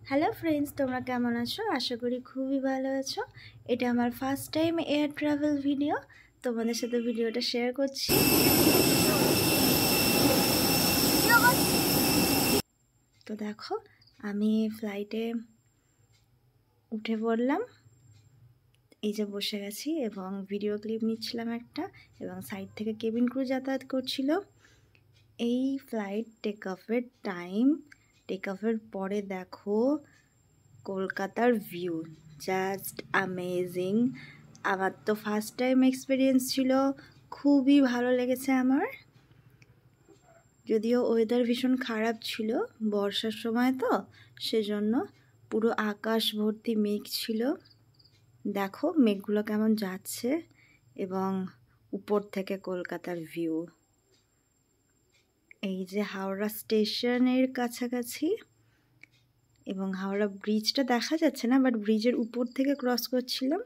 Hello friends, তোমরা কেমন আছো? আশা করি খুবই ভালো আছো। এটা আমার first time air travel video. তোমাদের সাথে ভিডিওটা শেয়ার করছি। তো দেখো, আমি ফ্লাইটে উঠে পড়লাম, এই যে বসে গেছি এবং ভিডিও ক্লিপ নিচ্ছিলাম একটা, এবং সাইড থেকে কেবিন ক্রু যাতায়াত করছিল। এই ফ্লাইট টেক অফের পরে দেখো কলকাতার ভিউ জাস্ট অ্যামেজিং। আমার তো ফার্স্ট টাইম এক্সপিরিয়েন্স ছিল, খুবই ভালো লেগেছে আমার। যদিও ওয়েদার ভীষণ খারাপ ছিল, বর্ষার সময় তো, সেজন্য পুরো আকাশ ভর্তি মেঘ ছিল। দেখো মেঘগুলো কেমন যাচ্ছে এবং উপর থেকে কলকাতার ভিউ। এই যে হাওড়া স্টেশনের কাছাকাছি, এবং হাওড়া ব্রিজটা দেখা যাচ্ছে না, বাট ব্রিজের উপর থেকে ক্রস করছিলাম,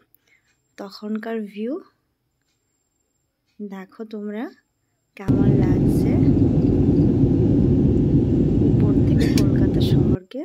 তখনকার ভিউ দেখো তোমরা কেমন লাগছে উপর থেকে কলকাতা শহরকে।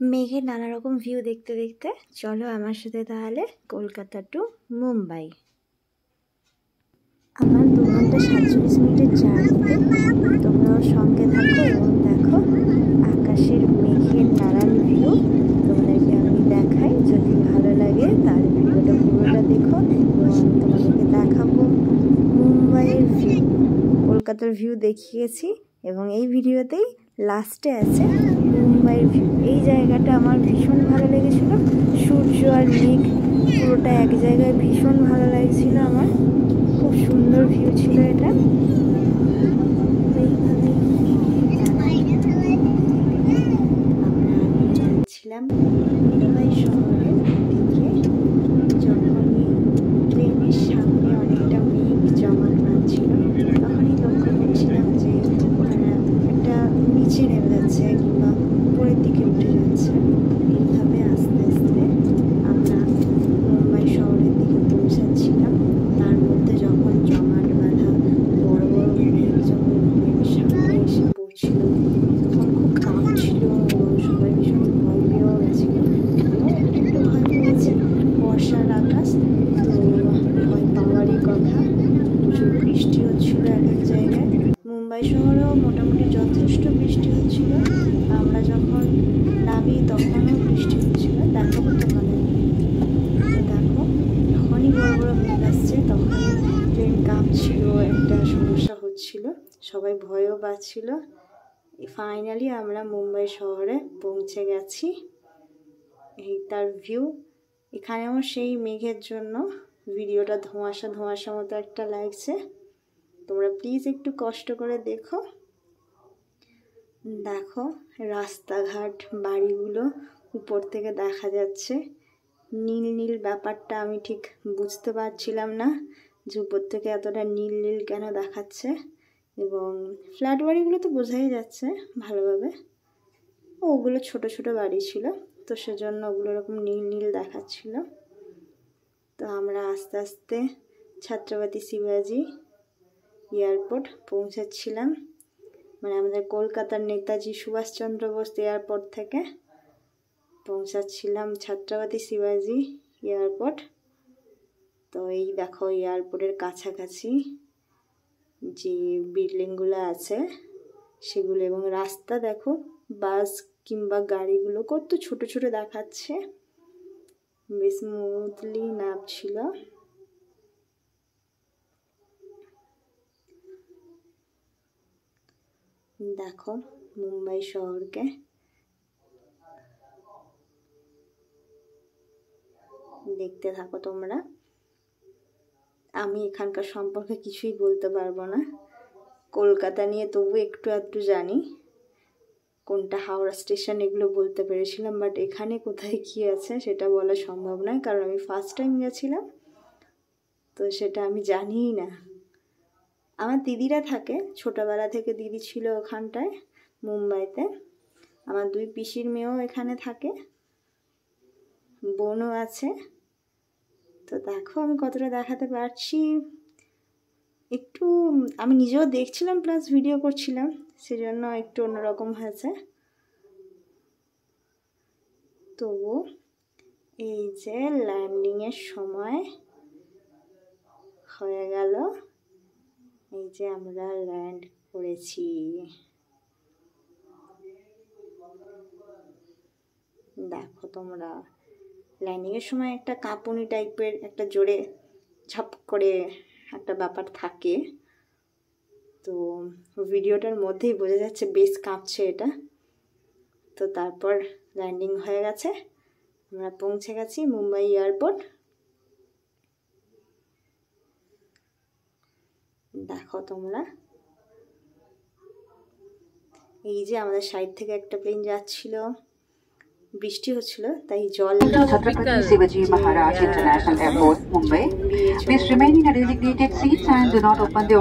মেঘের নানা রকম ভিউ দেখতে দেখতে চলো আমার সাথে তাহলে কলকাতা টু মুম্বাই। আমার 2 ঘন্টা 47 মিনিটের জার্নিতে তোমরাও সঙ্গে থাকো এবং দেখো আকাশের মেঘের নানান ভিউ তোমাদেরকে আমি দেখাই। যদি ভালো লাগে তাহলে ভিডিওটা পুরোটা দেখো, এবং তোমাদেরকে দেখাবো মুম্বাইয়ের ভিউ। কলকাতার ভিউ দেখিয়েছি এবং এই ভিডিওতেই লাস্টে আছে মুম্বাইয়ের ভিউ। এই জায়গাটা আমার ভীষণ ভালো লেগেছিল, সূর্য আর মেঘ পুরোটা এক জায়গায়, ভীষণ ভালো লাগছিল আমার। খুব সুন্দর ভিউ ছিল এটা। আমরা যাচ্ছিলাম মুম্বাই শহরের দিকে, যখনই ট্রেনের সামনে অনেকটা মেঘ জমাট বাঁধছিল, তখনই লক্ষ্য করছিলাম যে ওখানে একটা নিচে নেমে যাচ্ছে কিংবা উপরের দিকে উঠে যাচ্ছে। এইভাবে আস্তে আস্তে আমরা মুম্বাই শহরের দিকে পৌঁছাচ্ছিলাম। তার মধ্যে যখন জমাট বাঁধা বড় বড় মেঘ যখন সামনে এসে পড়ছিল, তখন খুব কাঁপছিল এবং সবাই ভীষণ ভয় পেয়েও গেছিল। একটু ভয় পেয়েছে, বর্ষার আকাশ তো ভয় পাওয়ারই কথা। প্রচুর বৃষ্টি হচ্ছিল এক এক জায়গায়। মুম্বাই শহরেও মোটামুটি যথেষ্ট বৃষ্টি হচ্ছিল। আমরা যখন নামি তখনও বৃষ্টি হচ্ছিল, দেখাবো তোমাদের। দেখো যখনই বড় বড় মেঘ আসছে তখনই ট্রেন কাঁপছিল, একটা সমস্যা হচ্ছিল, সবাই ভয়ও পাচ্ছিল। ফাইনালি আমরা মুম্বাই শহরে পৌঁছে গেছি। এই তার ভিউ। এখানে আমার সেই মেঘের জন্য ভিডিওটা ধোঁয়াশা ধোঁয়াশা মতো একটা লাগছে, তোমরা প্লিজ একটু কষ্ট করে দেখো। দেখো রাস্তাঘাট, বাড়িগুলো উপর থেকে দেখা যাচ্ছে। নীল নীল ব্যাপারটা আমি ঠিক বুঝতে পারছিলাম না যে উপর থেকে এতটা নীল নীল কেন দেখাচ্ছে, এবং ফ্ল্যাট বাড়িগুলো তো বোঝাই যাচ্ছে ভালোভাবে, ওগুলো ছোট ছোট বাড়ি ছিল, তো সেজন্য ওগুলো এরকম নীল নীল দেখাচ্ছিল। তো আমরা আস্তে আস্তে ছত্রপতি শিবাজি এয়ারপোর্ট পৌঁছাচ্ছিলাম, মানে আমাদের কলকাতার নেতাজি সুভাষচন্দ্র বোস এয়ারপোর্ট থেকে পৌঁছাচ্ছিলাম ছত্রপতি শিবাজি এয়ারপোর্ট। তো এই দেখো এয়ারপোর্টের কাছাকাছি যে বিল্ডিংগুলো আছে সেগুলো, এবং রাস্তা দেখো, বাস কিংবা গাড়িগুলো কত ছোট ছোট দেখাচ্ছে, বেশ স্মুথলি নামছিল। দেখো মুম্বাই শহরকে দেখতে থাকো তোমরা। আমি এখানকার সম্পর্কে কিছুই বলতে পারবো না, কলকাতা নিয়ে তবু একটু একটু জানি। কোনটা হাওড়া স্টেশন এগুলো বলতে পেরেছিলাম, বাট এখানে কোথায় কী আছে সেটা বলা সম্ভব নয়, কারণ আমি ফার্স্ট টাইম গেছিলাম, তো সেটা আমি জানিই না। আমার দিদিরা থাকে, ছোটোবেলা থেকে দিদি ছিল ওখানটায় মুম্বাইতে। আমার 2 পিসির মেয়েও এখানে থাকে, বোনও আছে। তো দেখো আমি কতটা দেখাতে পারছি। একটু আমি নিজেও দেখছিলাম প্লাস ভিডিও করছিলাম, সেজন্য একটু অন্যরকম হয়েছে। তবু এই যে ল্যান্ডিংয়ের সময় হয়ে গেল, এই যে আমরা ল্যান্ড করেছি। দেখো তোমরা, ল্যান্ডিংয়ের সময় একটা কাঁপুনি টাইপের একটা জোরে ঝপ করে একটা ব্যাপার থাকে, তো ভিডিওটার মধ্যেই বোঝা যাচ্ছে বেশ কাঁপছে এটা। তো তারপর ল্যান্ডিং হয়ে গেছে, আমরা পৌঁছে গেছি মুম্বাই এয়ারপোর্ট। দেখো তোমরা, এই যে আমাদের সাইড থেকে একটা প্লেন যাচ্ছিল, বৃষ্টি হচ্ছিল তাই জল। Chhatrapati Shivaji Maharaj International Airport, Mumbai. Please remain in your designated seats and do not open the